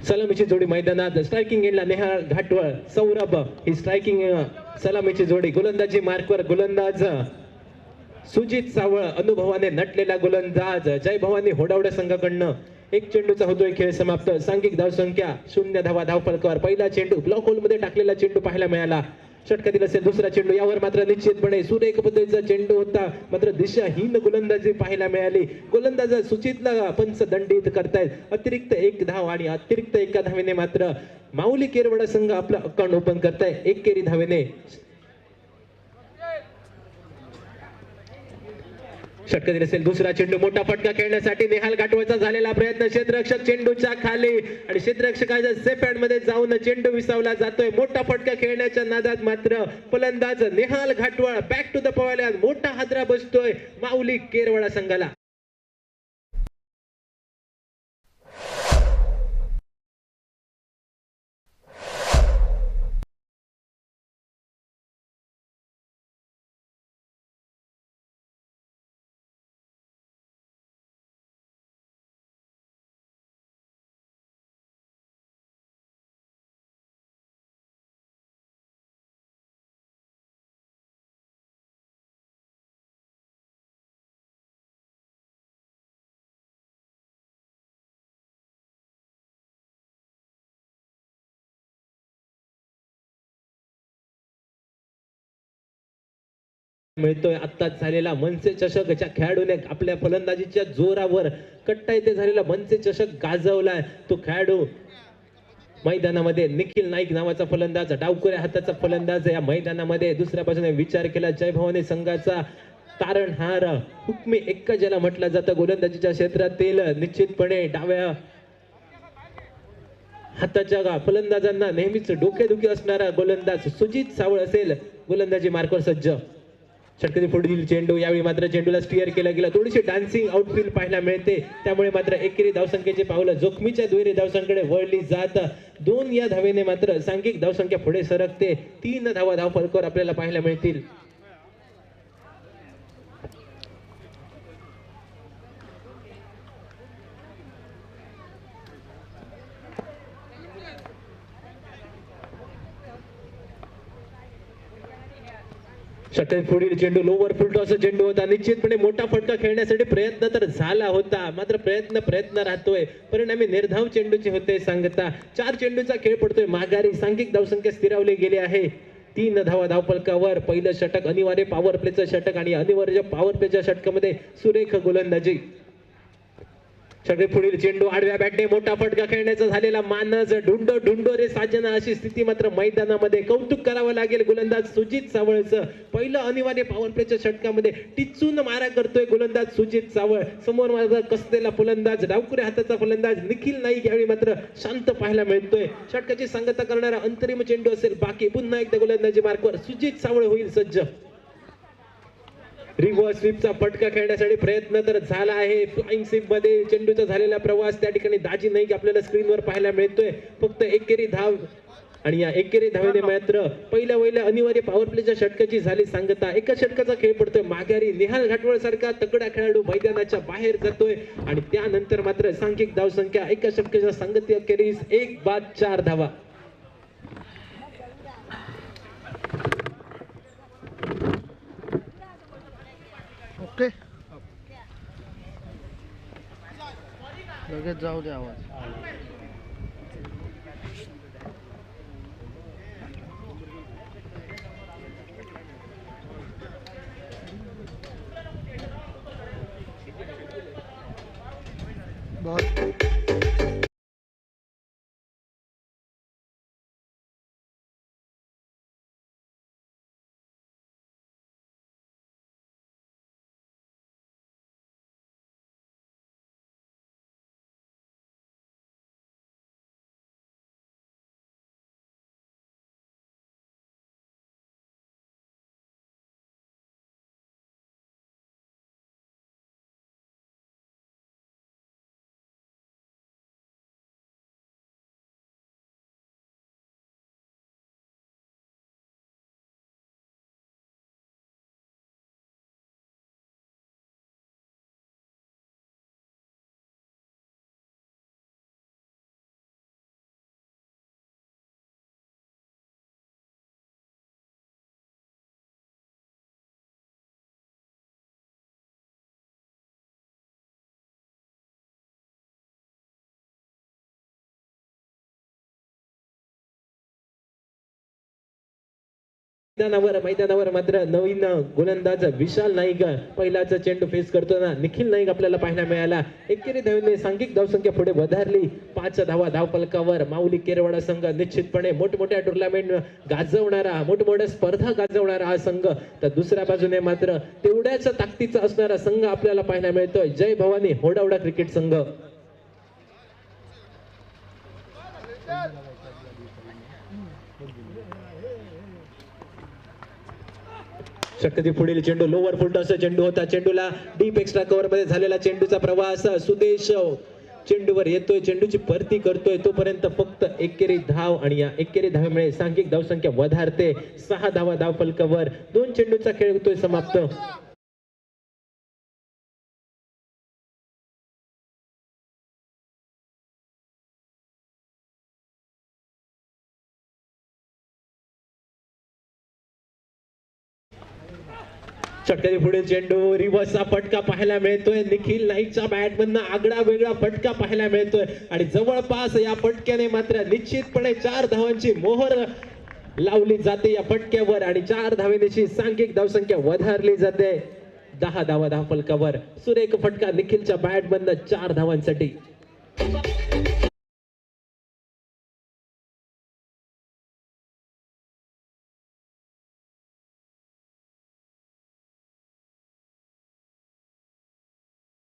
सलामीची जोडी मैदानात स्ट्रायकिंग एंडला नेहाळ घाटवळ सौरभ ही स्ट्रायकिंग सलामीची जोडी गोलंदाजी मार्कवर गोलंदाज सुजित सावळ अनुभवाने नटलेला गोलंदाज जय भवानी होडावडे संघाकडनं एक चेंडूचा होतोय खेळ समाप्त सांघिक धावसंख्या 0 धावा धावफलकावर पहिला चेंडू ब्लॉक होल मध्ये टाकलेला चेंडू पाहायला मिळाला षटकातील असेल दुसरा चेंडू यावर मात्र निश्चितपणे सुरेख पद्धतीचा चेंडू होता मात्र दिशाहीन गोलंदाजी पाहायला मिळाली गोलंदाज सुचितला पंच दंडित करतायत अतिरिक्त एक धाव आणि अतिरिक्त एका धावेने मात्र माऊली केरवडा संघ आपला अकाउंट ओपन करताय एक केरी धावेने षटकातील असेल दुसरा चेंडू मोठा फटका खेळण्यासाठी नेहाल घाटवळचा झालेला प्रयत्न क्षेत्ररक्षक चेंडूच्या खाली आणि क्षेत्ररक्षकाच्या सेपॅड मध्ये जाऊन चेंडू विसावला जातोय मोठा फटका खेळण्याच्या नादात मात्र फलंदाज Nehal Ghatwal back to the point मोठा हादरा बसतोय माऊली केरवडा संघाला मिळतोय आत्ताच झालेला मनसे चषकच्या खेळाडूने आपल्या फलंदाजीच्या जोरावर कट्टा येथे झालेला मनसे चषक गाजवलाय तो खेळाडू मैदानामध्ये निखिल नाईक नावाचा फलंदाज डावकुऱ्या हाताचा फलंदाज या मैदानामध्ये दुसऱ्या बाजूने विचार केला जय भवानी संघाचा तारणहार हुकमी एक्का ज्याला म्हटलं जातं गोलंदाजीच्या क्षेत्रातील निश्चितपणे डाव्या हाताच्या फलंदाजांना नेहमीच डोकेदुखी असणारा गोलंदाज सुजित सावळ असेल गोलंदाजी मार्कवर सज्ज षटकातील पुढील चेंडू यावेळी मात्र चेंडूला स्टिअर केला गेला थोडीशी डान्सिंग आउटफील्ड पाहायला मिळते त्यामुळे मात्र एकेरी धावसंख्येची पावलं जोखमीच्या दुहेरी धावसंख्येकडे वळली जात 2 या धावेने मात्र सांघिक धावसंख्या पुढे सरकते 3 धावा धावफलकावर आपल्याला पाहायला मिळतील षटकातील पुढील चेंडू लोवर फुल टॉस चेंडू होता निश्चितपणे मोठा फटका खेळण्यासाठी प्रयत्न तर झाला होता मात्र प्रयत्न राहतोय परिणामी निर्धाव चेंडूचे होते सांगता 4 चेंडूचा खेळ पडतोय माघारी सांघिक धावसंख्या स्थिरावली गेली आहे 3 धावा धावफलकावर पहिलं षटक अनिवार्य पॉवर प्लेचं षटक आणि अनिवार्य पॉवर प्लेच्या षटकामध्ये सुरेख गोलंदाजी षटकातील पुढील चेंडू आडव्या बॅटने मोठा फटका खेळण्याचा झालेला मानस ढुंडो रे साजना अशी स्थिती मात्र मैदानामध्ये कौतुक करावं लागेल गोलंदाज सुजित सावळचं पहिलं अनिवार्य पॉवर प्लेच्या षटकामध्ये टिचून मारा करतोय गोलंदाज सुजित सावळ समोर मात्र कसलेला फलंदाज डावकुऱ्या हाताचा फलंदाज निखिल नाईक यावेळी मात्र शांत पाहायला मिळतोय षटकाची सांगता करणारा अंतरिम चेंडू असेल बाकी पुन्हा एकदा गोलंदाजी मार्कवर सुजित सावळ होईल सज्ज रिव्हर्स स्वीपचा फटका खेळण्यासाठी प्रयत्न तर झाला आहे फ्लाइंग स्वीप मध्ये चेंडूचा झालेला प्रवास त्या ठिकाणी दाजी नाईक आपल्याला स्क्रीनवर पाहायला मिळतोय फक्त एकेरी धाव आणि या एकेरी धावेने मात्र पहिल्या अनिवार्य पॉवर प्लेच्या षटकाची झाली सांगता एका षटकाचा खेळ पडतोय माघारी निहाल घाटवळ सारखा तगडा खेळाडू मैदानाच्या बाहेर जातोय आणि त्यानंतर मात्र सांघिक धावसंख्या एका षटकाच्या संगती अखेरीस 1 बाद 4 धावा ओके लगेच जाऊ दे आवाज बहुत मैदानावर मात्र नवीन गोलंदाज विशाल नाईक पहिलाचा चेंडू फेस करताना निखिल नाईक आपल्याला पाहायला मिळाला. एकेरी धावेने सांघिक धावसंख्या पुढे वधारली. 5 धावा धावफलकावर माऊली केरवाडा संघ निश्चितपणे मोठमोठ्या टुर्नामेंट गाजवणारा, मोठमोठ्या स्पर्धा गाजवणारा हा संघ. तर दुसऱ्या बाजूने मात्र तेवढ्याच ताकदीचा असणारा संघ आपल्याला पाहायला मिळतोय, जय भवानी होडावडा क्रिकेट संघ. शक्यती पुढील चेंडू लोवर फुलटॉसचा चेंडू होता. चेंडूला डीप एक्स्ट्रा कव्हर मध्ये झालेला चेंडूचा प्रवास. सुदेश चेंडूवर येतोय, चेंडूची परती करतोय. तोपर्यंत फक्त एकेरी धाव आणि या एकेरी धावेमुळे सांघिक धावसंख्या वधारते. 6 धावा धाव फलकावर. 2 चेंडूचा खेळ होतोय समाप्त. षटकारी पुढील चेंडू रिव्हर्सचा फटका पाहायला मिळतोय. निखिल नाईकच्या बॅट मधनं आगळा वेगळा फटका पाहायला मिळतोय आणि जवळपास या फटक्याने मात्र निश्चितपणे 4 धावांची मोहर लावली जाते या फटक्यावर आणि 4 धावेची सांघिक धावसंख्या वधारली जाते. 10 धावा धाव फलकावर. सुरेख फटका निखिलच्या बॅट मधनं 4 धावांसाठी.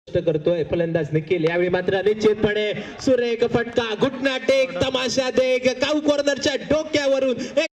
करतोय फलंदाज निखिल. यावेळी मात्र निश्चितपणे सुरेख फटका, घुटना टेक, तमाशा देख, काऊ कॉर्नरच्या डोक्यावरून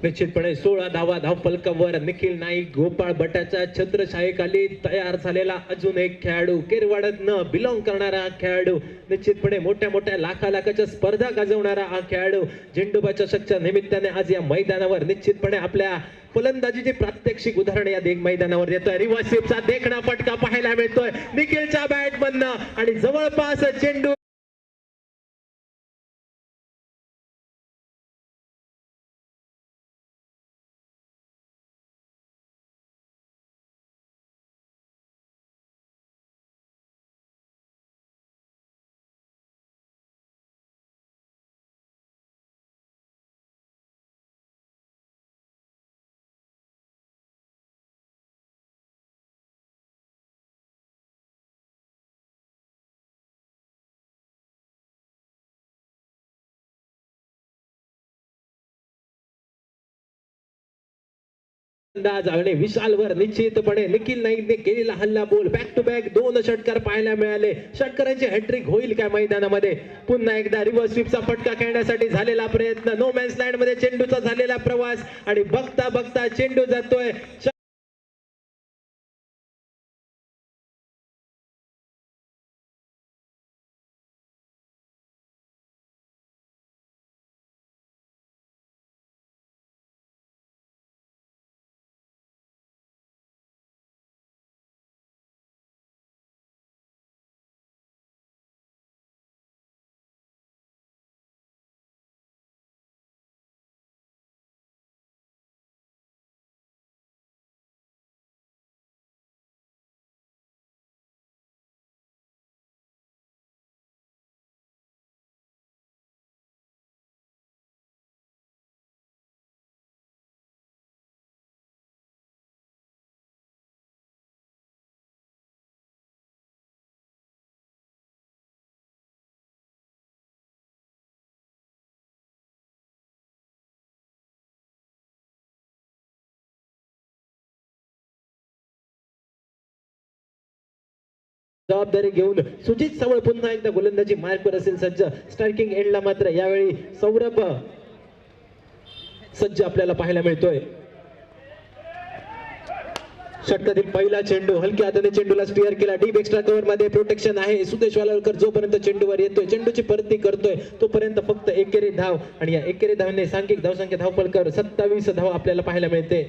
निश्चितपणे 16 धावा धाव फलकावर. निखिल नाईक गोपाळ भटाच्या छत्रछायेखाली तयार झालेला अजून एक खेळाडू, केरवाड्यातनं बिलॉंग करणारा खेळाडू, निश्चितपणे मोठ्या लाखाच्या स्पर्धा गाजवणारा हा खेळाडू झेंडूबाच्या चषकच्या निमित्ताने आज या मैदानावर निश्चितपणे आपल्या फलंदाजीचे प्रात्यक्षिक उदाहरण या मैदानावर येतोय. रिव्हर्स स्वीपचा देखणा फटका पाहायला मिळतोय निखिलच्या बॅट मधनं आणि जवळपास चेंडू आणि विशालवर निश्चितपणे निखिल नाईकने केलेला हल्ला बोल. बॅक टू बॅक 2 षटकार पाहायला मिळाले. षटकारांची हॅट्रिक होईल काय मैदानामध्ये? पुन्हा एकदा रिव्हर्स स्वीपचा फटका खेळण्यासाठी झालेला प्रयत्न, नो मॅन्स लँड मध्ये चेंडूचा झालेला प्रवास आणि बघता चेंडू जातोय जबाबदारी घेऊन सुजित सावळ पुन्हा एकदा गोलंदाजी मार्कवर असेल सज्ज. स्ट्रायकिंग एंडला मात्र यावेळी सौरभ सज्ज आपल्याला पाहायला मिळतोय. षटकातील पहिला चेंडू हलक्या हाताने चेंडूला स्टीअर केला. डीप एक्स्ट्रा कव्हर मध्ये प्रोटेक्शन आहे. सुदेश वालावलकर जोपर्यंत चेंडूवर येतोय, चेंडूची परती करतोय, तोपर्यंत फक्त एकेरी धाव आणि या एकेरी धावने सांघिक धावसंख्या धावफलकावर 27 धाव आपल्याला पाहायला मिळते.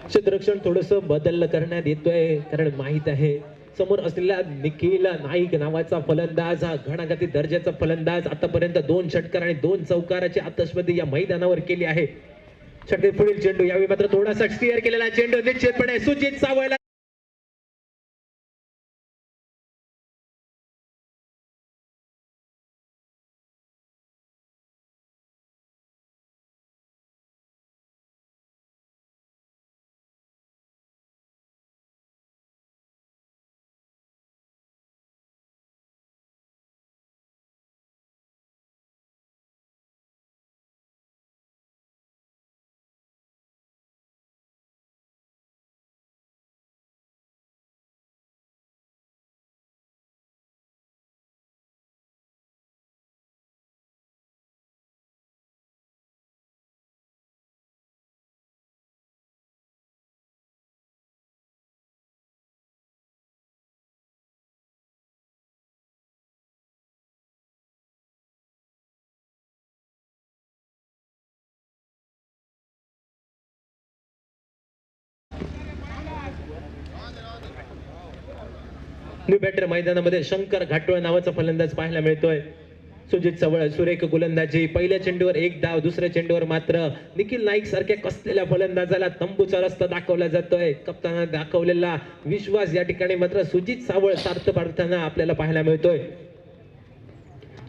क्षेत्ररक्षण थोडस बदल करण्यात येतोय, कारण माहित आहे समोर असलेला निखिल नाईक नावाचा फलंदाज हा घणाघाती दर्जाचा फलंदाज आतापर्यंत 2 षटकार आणि 2 चौकाराची आतषबाजी या मैदानावर केली आहे. षटके पुढील चेंडू यावेळी मात्र थोडासा स्टीअर केलेला चेंडू निश्चितपणे सुजित सावळला न्यू बॅटर मैदानामध्ये शंकर घाटोळ नावाचा फलंदाज पाहायला मिळतोय. सुजित सावळ सुरेख गोलंदाजी. पहिल्या चेंडूवर 1 धाव, दुसऱ्या चेंडूवर मात्र निखिल नाईक सारख्या कसलेल्या फलंदाजाला तंबूचा रस्ता दाखवला जातोय. कप्तानाने दाखवलेला विश्वास या ठिकाणी मात्र सुजित सावळ सार्थ पाडताना आपल्याला पाहायला मिळतोय.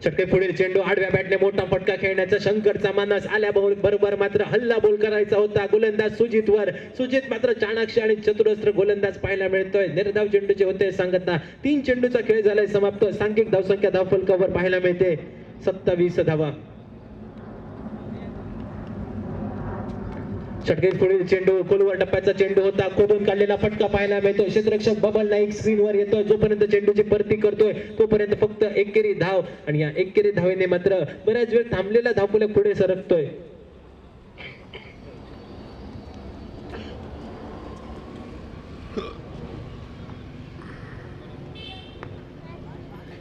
षटके पुढील चेंडू आडव्या बॅटने मोठा फटका खेळण्याचा शंकरचा मानस आल्या बरोबर मात्र हल्ला बोल करायचा होता गोलंदाज सुजित वर. सुजित मात्र चाणाक्ष आणि चतुरस्त्र गोलंदाज पाहायला मिळतोय. निर्धाव चेंडूचे होते सांगता 3 चेंडूचा खेळ झालाय समाप्त. सांघिक धावसंख्या धावफलकावर पाहायला मिळते 27 धावा. षटके पुढील चेंडू खोलवर टप्प्याचा चेंडू होता. खोदून काढलेला फटका पाहायला मिळतोय. क्षेत्ररक्षक बबल नाईक स्क्रीनवर येतोय. जोपर्यंत चेंडूची परती करतोय तोपर्यंत फक्त एकेरी धाव आणि या एकेरी धावेने मात्र बऱ्याच वेळ थांबलेला धावफलक पुढे सरकतोय.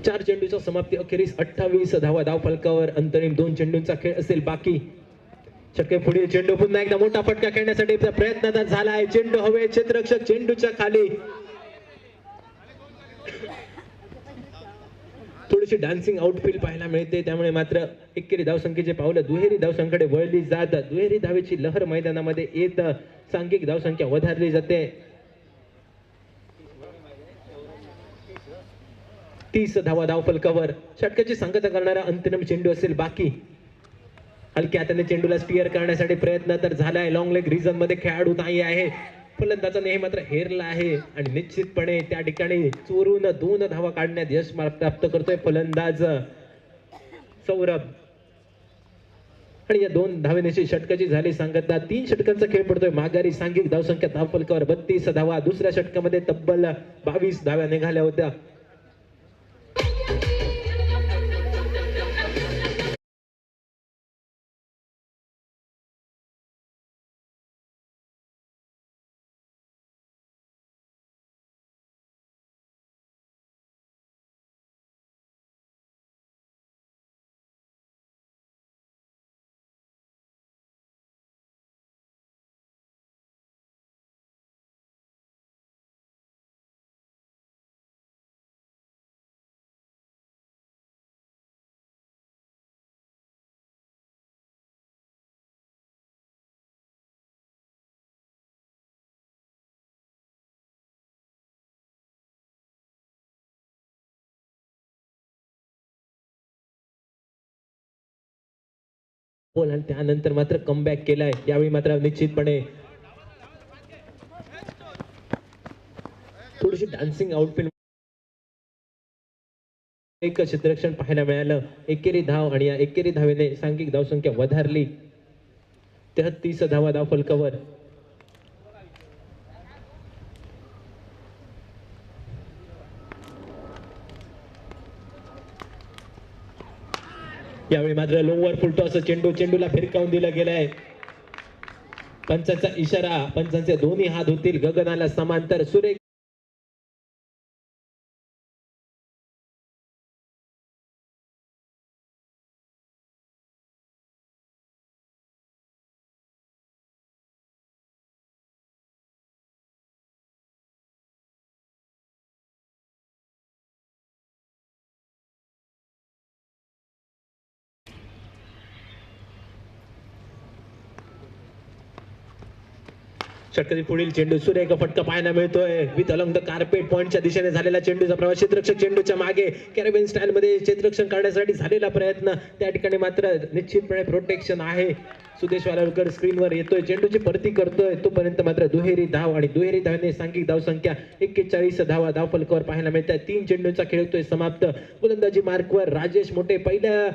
चार चेंडूच्या समाप्ती अखेरीस 28 धावा धावफलकावर. अंतरिम 2 चेंडूंचा खेळ असेल बाकी. षटके पुढील चेंडू पुन्हा एकदा मोठा फटका खेळण्यासाठी प्रयत्न झाला आहे. चेंडू हवे, क्षेत्ररक्षक चेंडूच्या खाली. थोडीशी डान्सिंग आउटफील्ड पाहायला मिळते, त्यामुळे मात्र एकेरी धावसंख्येचे पावलं दुहेरी धावसंख्येकडे वळली जात. दुहेरी धावेची लहर मैदानामध्ये येत सांघिक धावसंख्या वधारली जाते. 30 धावा धावफलकावर. षटकाची सांगता करणारा अंतिम चेंडू असेल बाकी. हलक्या हाताने चेंडूला स्टीअर करण्यासाठी प्रयत्न तर झालाय. लॉंग लेग रिजन मध्ये खेळाडू नाही आहे. फलंदाजाने हे मात्र हेरला आहे आणि निश्चितपणे त्या ठिकाणी चोरून 2 धावा काढण्यात यश प्राप्त करतोय फलंदाज सौरभ. आणि या 2 धावेनेची षटकाची झाली सांगता. 3 षटकांचा खेळ पडतोय माघारी. सांघिक धावसंख्या धावफलकावर 32 धावा. दुसऱ्या षटकामध्ये तब्बल 22 धाव्या निघाल्या होत्या. आणि त्यानंतर मात्र कमबॅक केलाय. यावेळी मात्र निश्चितपणे थोडीशी डान्सिंग आउटफील्ड एक क्षेत्ररक्षण पाहायला मिळालं. एकेरी धाव आणि या एकेरी धावेने सांघिक धावसंख्या वधारली 33 धावा धावफलकावर. यावेळी मात्र लोवर फुलटॉस चेंडूला भिरकावून दिला गेलाय. पंचांचा इशारा, पंचांचे दोन्ही हात होतील गगनाला समांतर. सुरेख षटकातील पुढील चेंडू सुरेख फटका पाहायला मिळतोय. विथ अलॉंग द कार्पेट पॉइंटच्या दिशेने झालेला चेंडूचा प्रवास. क्षेत्ररक्षक चेंडूच्या मागे कॅरेबियन स्टाईल मध्ये क्षेत्ररक्षण करण्यासाठी झालेला प्रयत्न. त्या ठिकाणी मात्र निश्चितपणे प्रोटेक्शन आहे. सुदेश वालावलकर स्क्रीनवर येतोय, चेंडूची परती करतोय. तोपर्यंत मात्र दुहेरी धाव आणि दुहेरी धावेने सांघिक धाव संख्या 41 धावा धाव फलकावर पाहायला मिळतात. 3 चेंडूंचा खेळ होतोय समाप्त. गोलंदाजी मार्कवर राजेश मोठे. पहिल्या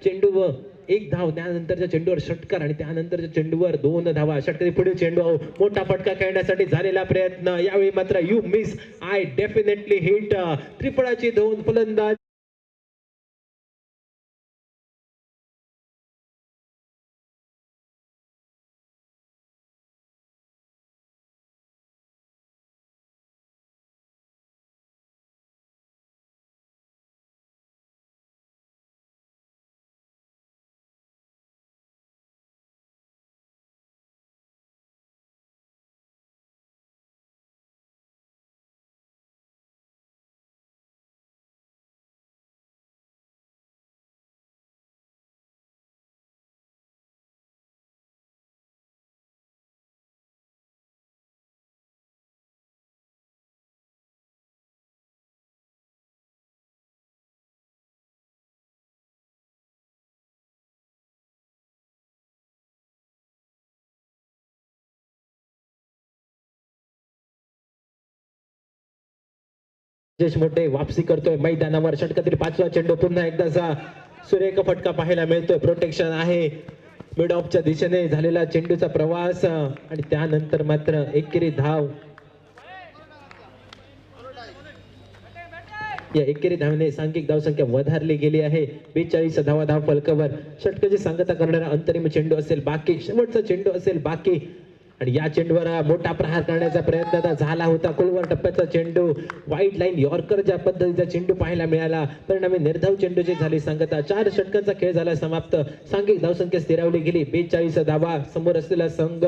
चेंडू 1 धाव, त्यानंतरच्या चेंडूवर षटकार आणि त्यानंतरच्या चेंडूवर 2 धावा. षटकातील पुढील चेंडू मोठा फटका खेळण्यासाठी झालेला प्रयत्न. यावेळी मात्र you miss, I definitely hit. त्रिफळाची 2 फलंदाज राजेश मोठे वापसी करतोय मैदानावर. षटकातील 5वा चेंडू पुन्हा एकदाचा सुरेख फटका पाहायला मिळतोय. प्रोटेक्शन आहे. मिड ऑफच्या दिशेने झालेला चेंडूचा प्रवास आणि त्यानंतर मात्र एकेरी धाव. या एकेरी धावने सांघिक धाव संख्या वधारली गेली आहे. 42 धावा धाव फलकावर. षटकाची सांगता करणारा अंतरिम चेंडू असेल बाकी, शेवटचा चेंडू असेल बाकी आणि या चेंडूवर मोठा प्रहार करण्याचा प्रयत्न आता झाला होता. खोलवर टप्प्याचा चेंडू, वाईट लाईन यॉर्कर ज्या पद्धतीचा चेंडू पाहायला मिळाला. परिणामी निर्धाव चेंडूची झाली सांगता. 4 षटकांचा खेळ झाला समाप्त. सांघिक धावसंख्या स्थिरावली गेली 42 धावा. समोर असलेला संघ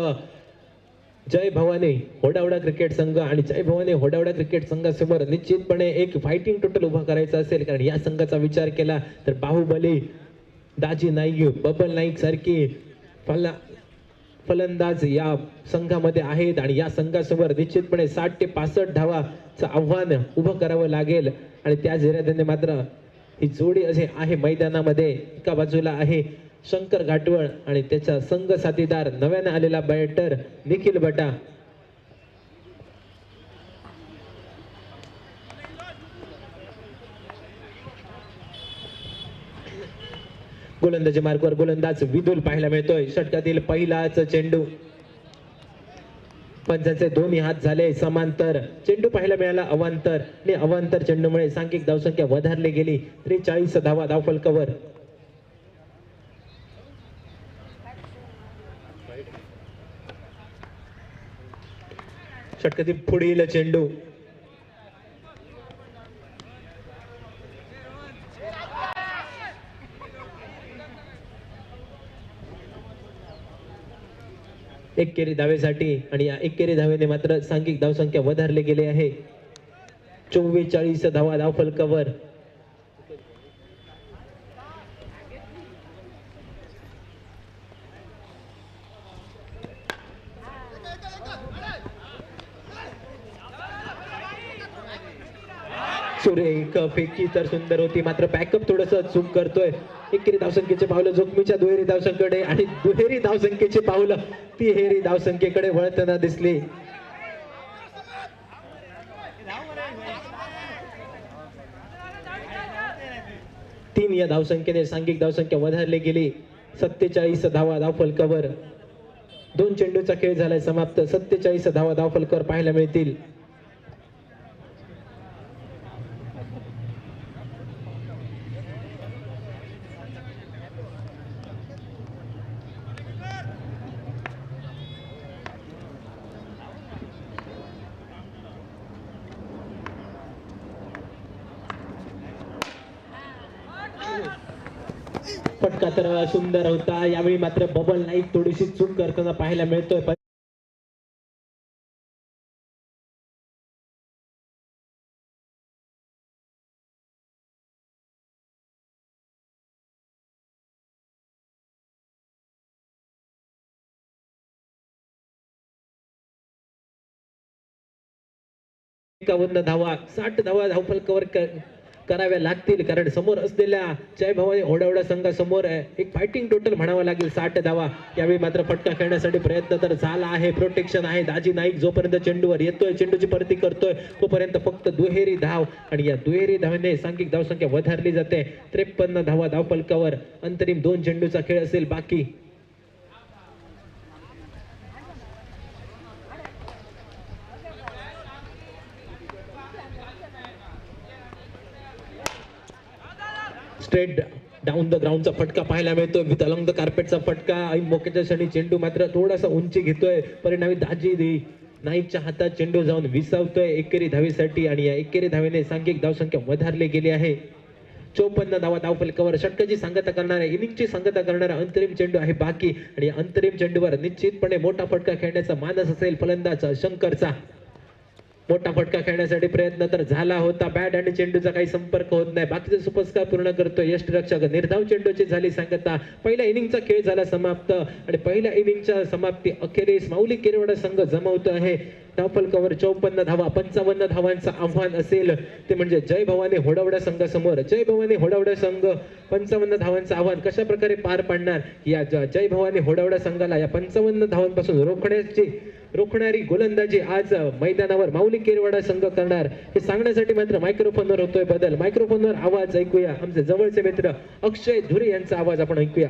जय भवानी होडावडा क्रिकेट संघ आणि जय भवानी होडावडा क्रिकेट संघासमोर निश्चितपणे एक फायटिंग टोटल उभा करायचा असेल, कारण या संघाचा विचार केला तर बाहुबली, दाजी नाईक, बबल नाईक सारखी फलंदाज या संघामध्ये आहेत आणि या संघासमोर निश्चितपणे 60 ते 65 धावाचं आव्हान उभं करावं लागेल. आणि त्या इराद्याने मात्र ही जोडी असे आहे मैदानामध्ये. एका बाजूला आहे शंकर घाटवळ आणि त्याचा संघ साथीदार नव्याने आलेला बॅटर निखिल बटा. गोलंदाजी मार्कवर गोलंदाज विदुल पाहायला मिळतोय. षटकातील पहिलाच चेंडू. पंचांचे दोन्ही हात झाले समांतर. चेंडू पाहायला मिळाला अवांतर आणि अवांतर चेंडूमुळे सांघिक धावसंख्या वधारली गेली. 43 धावा धाव फलकावर. षटकातील पुढील चेंडू. एकेरी धावेसाठी आणि या एकेरी धावेने मात्र सांघिक धावसंख्या वधारली गेली आहे. 44 धावा धाव फलकावर. सुरेख फेकी तर सुंदर होती, मात्र बॅकअप थोडस चूक करतोय. एकेरी धावसंख्येचे पावलं जोखमीच्या दुहेरी धावसंख्येकडे आणि दुहेरी धावसंख्येचे पावलं तिहेरी धावसंख्येकडे वळताना दिसली. तीन या धावसंख्येने सांघिक धावसंख्या वधारली गेली. 47 धावा धाव फलकावर. 2 चेंडूचा खेळ झालाय समाप्त. 47 धावा धाव फलकावर पाहायला मिळतील. फटका तर सुंदर होता. यावेळी मात्र बबल नाईक थोडीशी चूक करताना पाहायला मिळतोय. धावा 60 धावा धावफलकावर कराव्या लागतील, कारण समोर असलेल्या जय भवानी ओढावडा संघासमोर एक फायटिंग टोटल म्हणावं लागेल 60 धावा. यावेळी मात्र फटका खेळण्यासाठी प्रयत्न तर झाला आहे. प्रोटेक्शन आहे. दाजी नाईक जोपर्यंत चेंडूवर येतोय, चेंडूची परती करतोय, तोपर्यंत फक्त दुहेरी धाव, आणि या दुहेरी धावेने सांघिक धावसंख्या वधारली जाते. 53 धावा धावफलकावर. अंतरिम 2 चेंडूचा खेळ असेल बाकी. स्ट्रेट डाऊन द ग्राउंडचा फटका पाहायला मिळतोय. विथ अलॉंग द कार्पेटचा फटका. ऐन मोक्याच्या क्षणी चेंडू मात्र थोडासा उंची घेतोय. परिणामी दाजी नाईकच्या हातात चेंडू जाऊन विसावतोय एकेरी धावेसाठी, आणि या एकेरी धावेने सांघिक धावसंख्या वधारली गेली आहे. 54 धावा धावफलकावर. षटकाची सांगता करणाऱ्या, इनिंगची सांगता करणारा अंतरिम चेंडू आहे बाकी, आणि या अंतरिम चेंडूवर निश्चितपणे मोठा फटका खेळण्याचा मानस असेल फलंदाज शंकरचा. मोठा फटका खेळण्यासाठी प्रयत्न तर झाला होता. बॅट आणि चेंडूचा काही संपर्क होत नाही. बाकीचे सुपरस्कार पूर्ण करतोय यष्टिरक्षक. निर्धाव चेंडूची झाली सांगता. पहिल्या इनिंगचा खेळ झाला समाप्त, आणि पहिल्या इनिंगच्या समाप्ती अखेरीस माऊली केरवाडा संघ जमवत आहे धावफलकावर 54 धावा. 55 धावांचं आव्हान असेल ते म्हणजे जय भवानी होडावडा संघासमोर. जय भवानी होडावडा संघ 55 धावांचं आव्हान कशा प्रकारे पार पाडणार, या जय भवानी होडावडा संघाला या 55 धावांपासून रोखणारी गोलंदाजी आज मैदानावर माऊली केरवाडा संघ करणार, हे सांगण्यासाठी मात्र मायक्रोफोनवर होतोय बदल. मायक्रोफोनवर आवाज ऐकूया. आमचे जवळचे मित्र अक्षय धुरे यांचा आवाज आपण ऐकूया.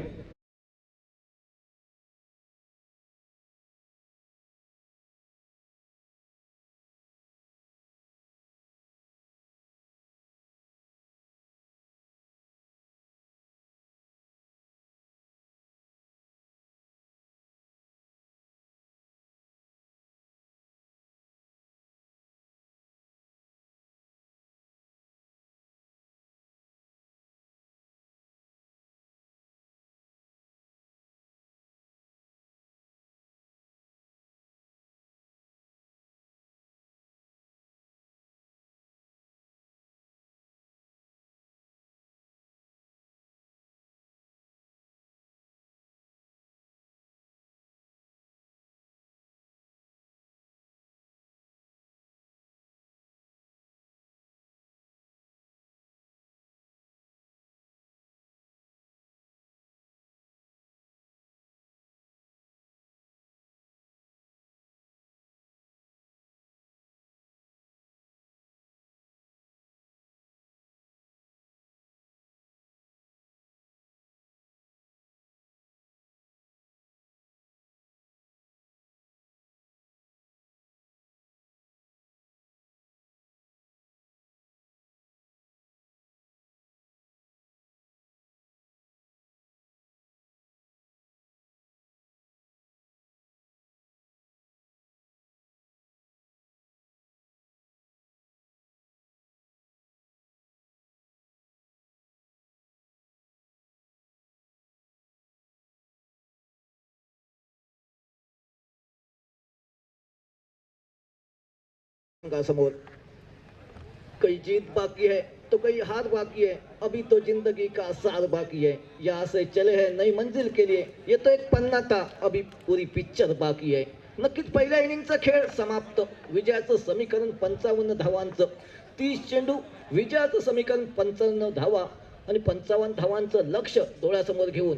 समोर कई जीत बाकी है तो कई हार बाकी है, अभी तो जिंदगी का सार बाकी है, यहाँ से चले हैं नई मंजिल के लिए, ये तो एक पन्ना था, अभी पूरी पिक्चर बाकी है. नक्कीच पहिल्या इनिंगचा खेळ समाप्त. विजयाचं समीकरण 55 धावांचं. 30 चेंडू, विजयाचं समीकरण 55 धावा आणि 55 धावांचं लक्ष डोळ्यासमोर घेऊन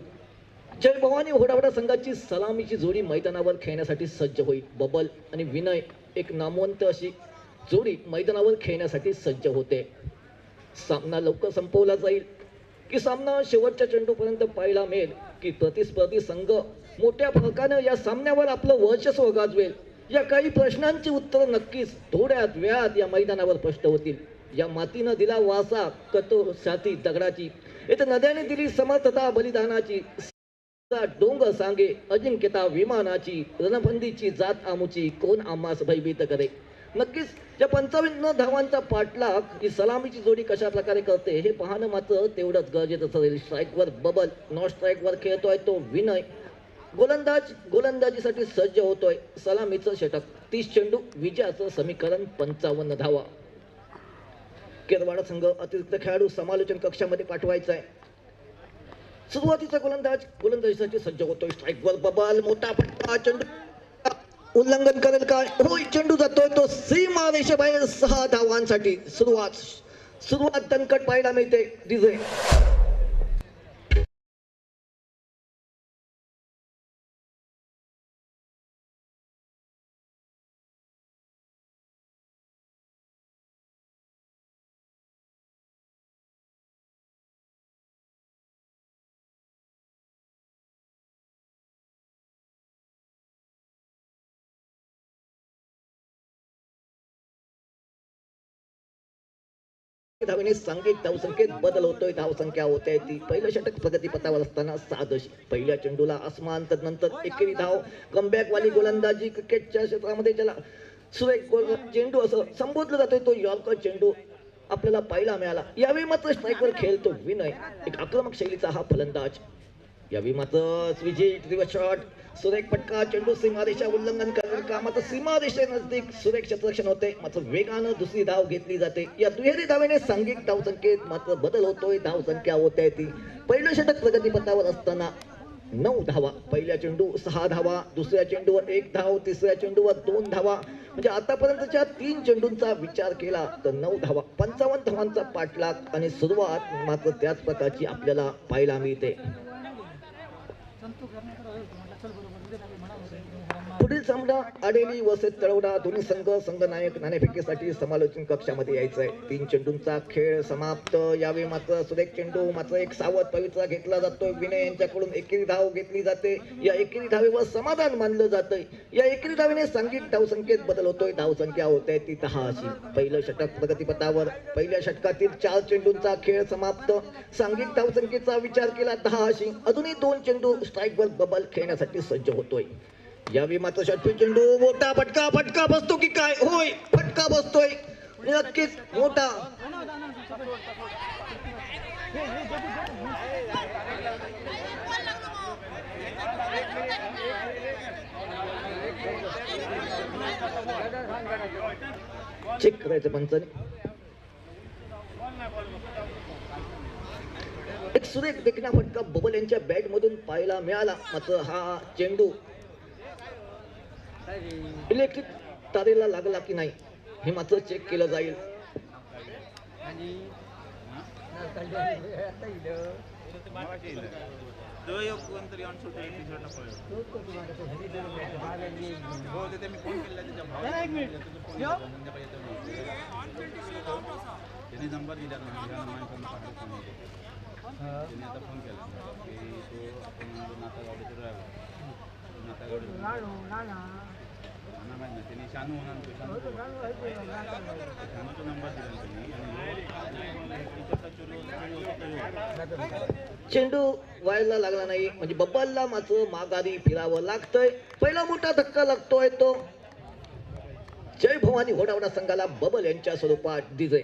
जय भवानी होडावडा संघाची सलामीची जोडी मैदानावर खेळण्यासाठी सज्ज होईल. बबल आणि विनय एक नामवंत अशी जोडी मैदानावर खेळण्यासाठी सज्ज होते. सामना लवकर संपवला जाईल की सामना शेवटच्या चेंडूपर्यंत पाहायला मिळेल की प्रतिस्पर्धी संघ मोठ्या फरकाने या सामन्यावर आपलं वर्चस्व गाजवेल, या काही प्रश्नांची उत्तर नक्कीच थोड्याच वेळात या मैदानावर स्पष्ट होतील. या मातीनं दिला वासा कठोर छाती दगडाची, इथं नद्याने दिली समर्थता बलिदानाची, डोंगर सांगे अजिंक्यता विमानाची, रणबंदीची जात आमुची, कोण आम्हास भयभीत करे. नक्कीच त्या 55 धावांचा पाठलाग ही सलामीची जोडी कशा प्रकारे करते हे पाहणं मात्र तेवढंच गरजेचं ठरेल. स्ट्राईकवर बबल, नॉन स्ट्राईकवर खेळतोय तो विनय. गोलंदाज गोलंदाजीसाठी सज्ज होतोय. सलामीचं षटक, 30 चेंडू, विजयाचं समीकरण 55 धावा. केरवाडा संघ अतिरिक्त खेळाडू समालोचन कक्षामध्ये पाठवायचा आहे. सुरुवातीचा गोलंदाज गोलंदाजीसाठी सज्ज होतोय. स्ट्राईकवर बबल, मोठा फटका, चेंडू उल्लंघन करेल काय? होय, चेंडू जातोय तो सीमा रेषेबाहेर 6 धावांसाठी. सुरुवात दणकट पाहायला मिळते. डीजे धावेने सांघिक धावसंख्येत बदल होतोय. धावसंख्या होते ती. पहिलं षटक प्रगतीपथावर असताना 6 पहिल्या चेंडूला आसमान, तदनंतर एकेरी धाव. कमबॅक वाली गोलंदाजी क्रिकेटच्या क्षेत्रामध्ये ज्याला सुरेख चेंडू असं संबोधलं जातोय तो यॉर्कर चेंडू आपल्याला पाहायला मिळाला. यावेळी मात्र स्ट्राईकवर खेळतो विनय. एक आक्रमक शैलीचा हा फलंदाज. यावेळी मात्र स्विचिंग रिव्हर्स शॉट, सुरेख फटका, चेंडू सीमारेषा उल्लंघन करेल का? मात्र सीमारेषे नजदीक सुरेख क्षेत्ररक्षण होते. मात्र वेगानं दुसरी धाव घेतली जाते. या दुहेरी धावेने सांघिक धावसंख्येत मात्र बदल होतोय. धावसंख्या होते ती. पहिलं षटक प्रगतीपथावर असताना 9 धावा. पहिल्या चेंडू 6 धावा, दुसऱ्या चेंडूवर 1 धाव, तिसऱ्या चेंडूवर 2 धावा. म्हणजे आतापर्यंतच्या 3 चेंडूंचा विचार केला तर 9 धावा. 55 धावांचा पाठलाग आणि सुरुवात मात्र त्याच प्रकारची आपल्याला पाहायला मिळते. पुढील सामना आडेली वर्सेस तळवडा. दोन्ही संघ नाणेफेकीसाठी समालोचन कक्षामध्ये यायचं आहे. 3 चेंडूंचा खेळ समाप्त. यावेळी मात्र सुरेख चेंडू, मात्र एक सावध पवित्रा घेतला जातोय. विनय यांच्याकडून एकेरी धाव घेतली जाते. या एकेरी धावेवर समाधान मानलं जातंय. या एकेरी धावेने सांघिक धावसंख्येत बदल होतोय. धावसंख्या होते ती 10. पहिलं षटक प्रगतीपथावर. पहिल्या षटकातील 4 चेंडूंचा खेळ समाप्त. सांघिक धावसंख्येचा विचार केला 10. अजूनही 2 चेंडू स्ट्राईकवर बबल खेळण्यासाठी सज्ज होतोय. यावेळी मात्र षटफी चेंडू, मोठा फटका. फटका बसतो की काय? होय, फटका बसतोय. नक्कीच मोठा. चेक करायचं पंचाने. एक सुरेख देखणा फटका बबल यांच्या बॅट मधून पाहायला मिळाला. मात्र हा चेंडू इलेक्ट्रिक तारेला लागला की नाही हे मात्र चेक केलं जाईल. नंबर दिला त्यांनी आता फोन केला की तो आपण नातागावडीचा ड्रायव्हर नातागावडी माहीत नाही त्यांनी शानू होणार शानूचा नंबर दिला त्यांनी. चेंडू व्हायला लागला नाही म्हणजे बब्बलला मात्र माघारी फिरावं लागतंय. पहिला मोठा धक्का लागतोय तो जय भवानी घोडावडा संघाला बबल यांच्या स्वरूपात डीजे.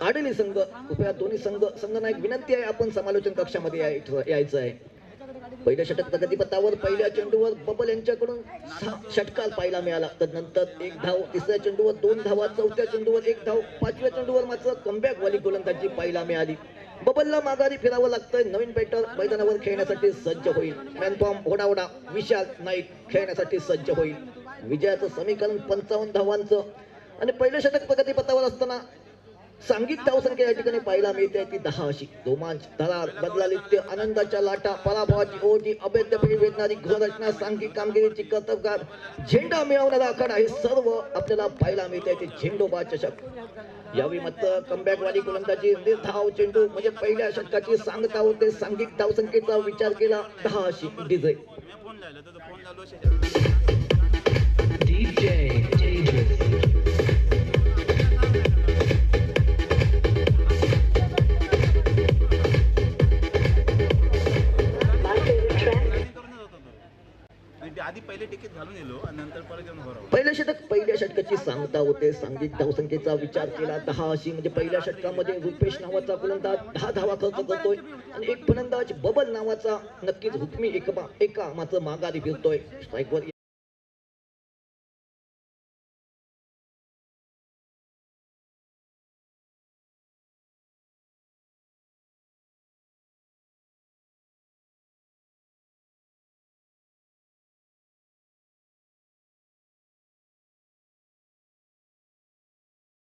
आडली संघ कृपया दोन्ही संघनायक विनंती आहे आपण समालोचन कक्षामध्ये यायचं आहे. पहिल्या षटक प्रगतीपथावर. पहिल्या चेंडूवर बबल यांच्याकडून षटकार पाहायला मिळाला. तदनंतर 1 धाव, तिसऱ्या चेंडूवर 2 धावा, चौथ्या चेंडूवर 1 धाव, 5व्या चेंडूवर मात्र कमबॅक वाली गोलंदाजी पाहायला मिळाली. बबलला माघारी फिरावं लागतंय. नवीन बॅटर मैदानावर खेळण्यासाठी सज्ज होईल. मॅनफॉर्म घोडावडा विशाल नाईक खेळण्यासाठी सज्ज होईल. विजयाचं समीकरण 55 धावांचं. आणि पहिलं षटक प्रगतीपथावर असताना सांघिक धावसंख्या या ठिकाणी पाहायला मिळते ती 10 अशी. रोमांच, थरार, बदलालित्य, आनंदाच्या लाटा, पराभवाची ओढी, अभेद्य फेरी वेदणारी गृहरचना, सांघिक कामगिरीची कर्तबगार, झेंडा मिळवणारा आखाडा, हे सर्व आपल्याला पाहायला मिळते ते झेंडोबा चषक. यावेळी मात्र कमबॅकवाली गोलंदाजी, निर्धाव चेंडू म्हणजे पहिल्या षटकाची सांगता होते. सांघिक धावसंख्येचा विचार केला 10 अशी. डीजे फोन लावला तर फोन लावलो आधी पहिले तिकीट घालून येलो आणि नंतर परत येऊन भरावं. पहिल्या षटक पहिल्या षटकाची सांगता होते. सांघिक धावसंख्येचा विचार केला 10 अशी. म्हणजे पहिल्या षटकामध्ये रुपेश नावाचा फलंदाज 10 धावा खर्च करतोय आणि एक फलंदाज बबल नावाचा नक्कीच हुकमी एका मात्र माघारी फिरतोय. स्ट्राईकवर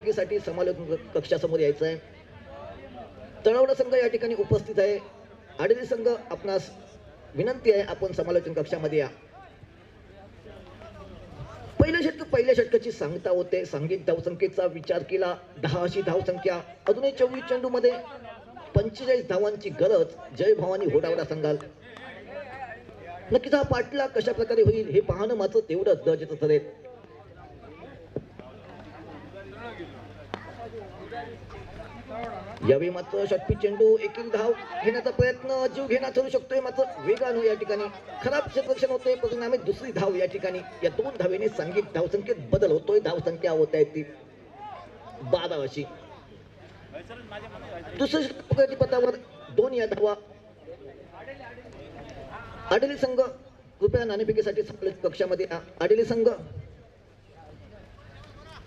साठी समालोचन कक्षासमोर यायचं आहे. तळवडा संघ या ठिकाणी उपस्थित आहे. आडली संघ आपणास विनंती आहे आपण समालोचन कक्षामध्ये या. पहिल्या षटकाची सांगता होते. सांघिक धावसंख्येचा विचार केला 10 अशी धावसंख्या. अजूनही 24 चेंडू मध्ये 45 धावांची गरज जय भवानी होडावडा संघाल. नक्कीच हा पाठला कशा प्रकारे होईल हे पाहणं मात्र तेवढंच गरजेचं ठरेल. यावेळी मात्र षटपी चेंडू एकील धाव घेण्याचा प्रयत्न जीव घेणा ठरू शकतोय. मात्र वेगानं या ठिकाणी खराब क्षेत्ररक्षण होतोय. परिणामी दुसरी धाव या ठिकाणी. या 2 धावेने सांघिक धावसंख्येत बदल होतोय. धावसंख्या होत आहे ती 12 अशी. दुसऱ्या षटकापदावर 2 या धावा. आडली संघ कृपया नाणेफेकीसाठी कक्षामध्ये आडली संघ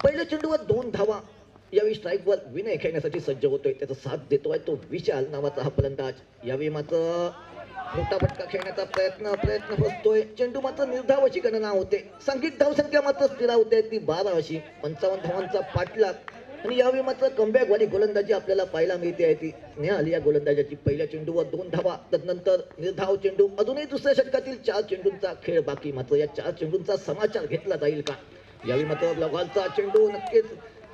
पहिल्या चेंडूवर 2 धावा. यावेळी स्ट्राईकवर विनय खेळण्यासाठी सज्ज होतोय. त्याचा साथ देतोय तो विशाल नावाचा हा फलंदाज. यावेळी मात्र मोठा फटका खेळण्याचा प्रयत्न फसतोय. चेंडू मात्र निर्धावाची गणना होते. सांघिक धावसंख्या मात्र स्थिर होते ती 12 अशी. 55 धावांचा पाठलाग. आणि यावेळी मात्र कमबॅकवाली गोलंदाजी आपल्याला पाहायला मिळते आहे ती नेहाल या गोलंदाजाची. पहिल्या चेंडूवर 2 धावा. तदनंतर निर्धाव चेंडू. अजूनही दुसऱ्या षटकातील 4 चेंडूंचा खेळ बाकी. मात्र या 4 चेंडूंचा समाचार घेतला जाईल का? यावेळी मात्र लॉगालचा चेंडू नक्कीच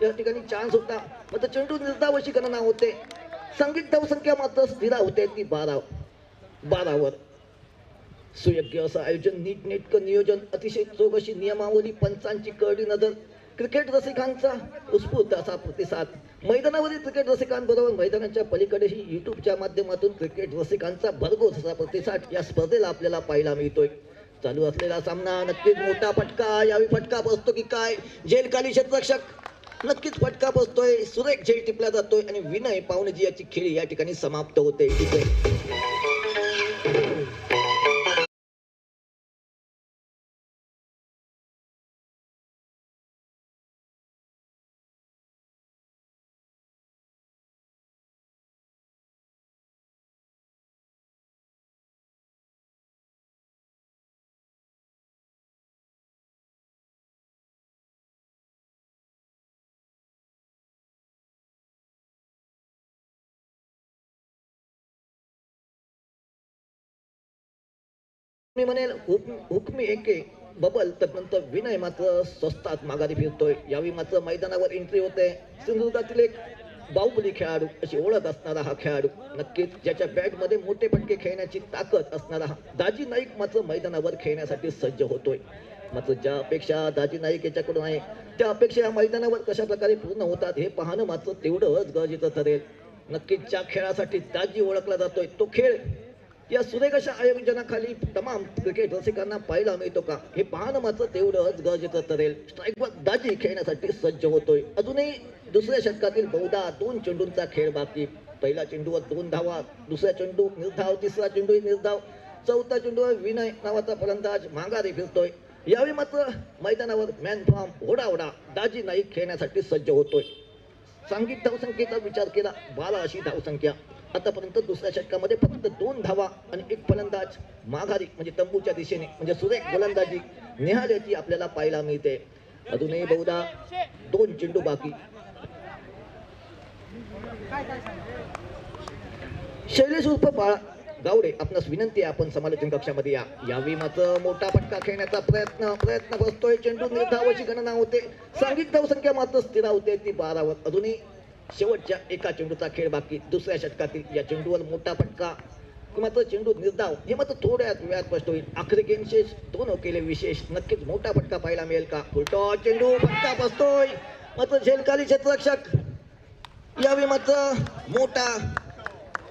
या ठिकाणी चान्स होता. मात्र चेंडू निर्धावाची गणना होते. सांघिक धावसंख्या मात्र स्थिर होते ती 12 वर. सुयोग्य असं आयोजन, नीटनेटकं नियोजन, अतिशय चोख अशी नियमावली, पंचांची करडी नजर, क्रिकेट रसिकांचा उत्स्फूर्त असा प्रतिसाद. मैदानावरील क्रिकेट रसिकांबरोबर मैदानाच्या पलीकडेही युट्यूबच्या माध्यमातून क्रिकेट रसिकांचा भरघोस असा प्रतिसाद या स्पर्धेला आपल्याला पाहायला मिळतोय. चालू असलेला सामना नक्कीच मोठा फटका. यावेळी फटका बसतो की काय? जेलखाली क्षेत्ररक्षक नक्कीच फटका बसतोय. सुरेख झेल टिपला जातोय आणि विनय पावणेजी याची खेळी या ठिकाणी समाप्त होते. मी म्हणेल हुकमी एके बबल. तदनंतर विनय मात्र स्वस्तात माघारी फिरतोय. यावेळी मात्र मैदानावर एंट्री होते सिंधुदुर्गातील एक बाहुबली खेळाडू अशी ओळख असणारा हा खेळाडू. नक्कीच ज्याच्या बॅटमध्ये मोठे फटके खेळण्याची ताकद असणारा हा दाजी नाईक मात्र मैदानावर खेळण्यासाठी सज्ज होतोय. मात्र ज्या अपेक्षा दाजी नाईक याच्याकडून आहे त्या अपेक्षा या मैदानावर कशा प्रकारे पूर्ण होतात हे पाहणं मात्र तेवढंच गरजेचं ठरेल. नक्कीच ज्या खेळासाठी दाजी ओळखला जातोय तो खेळ या सुरेख अशा आयोजनाखाली तमाम क्रिकेट रसिकांना पाहायला मिळतो का हे पाहणं मात्र तेवढंच गरजेचं ठरेल. स्ट्राईकवर दाजी खेळण्यासाठी सज्ज होतोय. अजूनही दुसऱ्या षटकातील बहुधा 2 चेंडूंचा खेळ बाकी. पहिल्या चेंडूवर 2 धावा. दुसरा चेंडू निर्धाव. तिसरा चेंडू निर्धाव. चौथा चेंडूवर विनय नावाचा फलंदाज माघारी फिरतोय. यावेळी मात्र मैदानावर मॅन फ्रॉम ओढावडा दाजी नाईक खेळण्यासाठी सज्ज होतोय. सांघिक धावसंख्येचा विचार केला 12 अशी धावसंख्या. आतापर्यंत दुसऱ्या षटकामध्ये फक्त 2 धावा आणि एक फलंदाज माघारी म्हणजे तंबूच्या दिशेने म्हणजे सुरेख गोलंदाजी नेहाल याची आपल्याला पाहायला मिळते. अजूनही बहुधा 2 चेंडू बाकी. शैलेश उर्फ बाळा गावडे आपणास विनंती आहे, आपण समालोचन कक्षामध्ये यावेळी मात्र मोठा फटका खेळण्याचा प्रयत्न बसतोय. चेंडू निर्धावाची गणना होते. सांघिक धावसंख्या मात्र स्थिर होते ती 12 वर. अजूनही शेवटच्या एका चेंडूचा खेळ बाकी. दुसऱ्या षटकातील या चेंडूवर मोठा फटका मात्र चेंडू निर्धाव हे मात्र थोड्याच वेळात स्पष्ट होईल. आखरी गेम शेष 2 केले विशेष. नक्कीच मोठा फटका पाहायला मिळेल का? फुलटॉस चेंडू फटका बसतोय मात्र झेलखाली क्षेत्ररक्षक यावेळी मात्र मोठा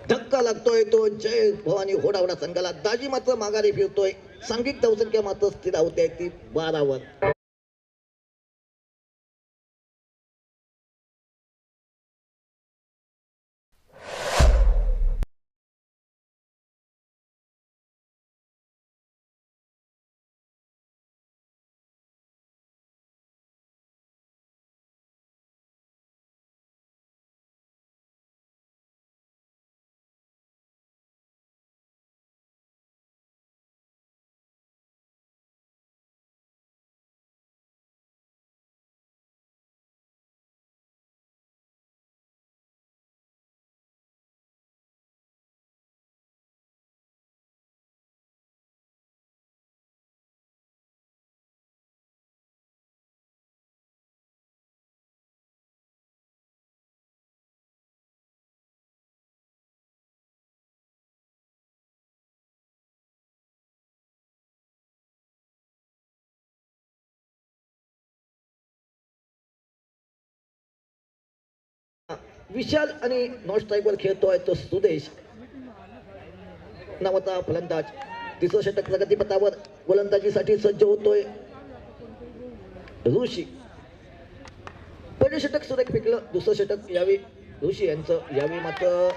धक्का लागतोय. तो जय भवानी होडावडा संघाला. दाजी मात्र माघारी फिरतोय. सांघिक धावसंख्या मात्र स्थिर होते ती 12 वर. विशाल आणि नॉन स्ट्राईकवर खेळतोय तो सुदेश नावाचा फलंदाज. तिसरं षटक प्रगतीपथावर गोलंदाजीसाठी सज्ज होतोय ऋषी. पहिले षटक सुरेख फेकलं. दुसरं षटक यावेळी ऋषी यांचं. यावेळी मात्र